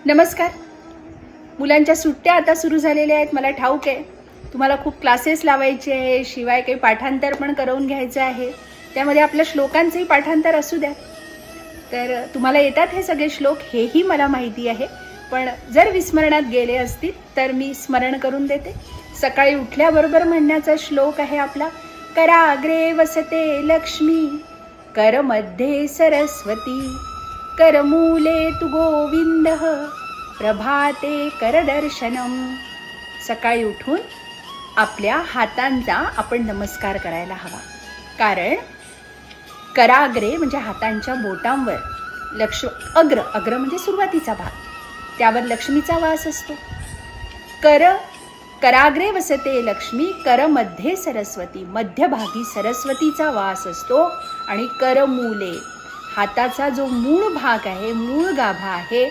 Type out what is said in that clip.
नमस्कार. मुलांच्या सुट्ट्या आता सुरू झालेल्या आहेत. मला ठाऊक आहे तुम्हाला खूप क्लासेस लावायचे आहे, शिवाय काही पाठांतर पण करवून घ्यायचं आहे. त्यामध्ये आपल्या श्लोकांचंही पाठांतर असू द्या. तर तुम्हाला येतात हे सगळे श्लोक हेही मला माहिती आहे, पण जर विस्मरणात गेले असतील तर मी स्मरण करून देते. सकाळी उठल्याबरोबर म्हणण्याचा श्लोक आहे आपला, कराग्रे वसते लक्ष्मी, करमध्ये सरस्वती, करमूले तु गोविंदः, प्रभाते करदर्शनम. सकाळी उठून आपल्या हातांचा आपण नमस्कार करायला हवा, कारण कराग्रे म्हणजे हातांच्या बोटांवर अग्र म्हणजे सुरुवातीचा भाग, त्यावर लक्ष्मीचा वास असतो. कराग्रे वसते लक्ष्मी, करमध्ये सरस्वती, मध्यभागी सरस्वतीचा वास असतो. आणि करमूले, हाताचा जो मूळ भाग आहे, मूळ गाभा आहे,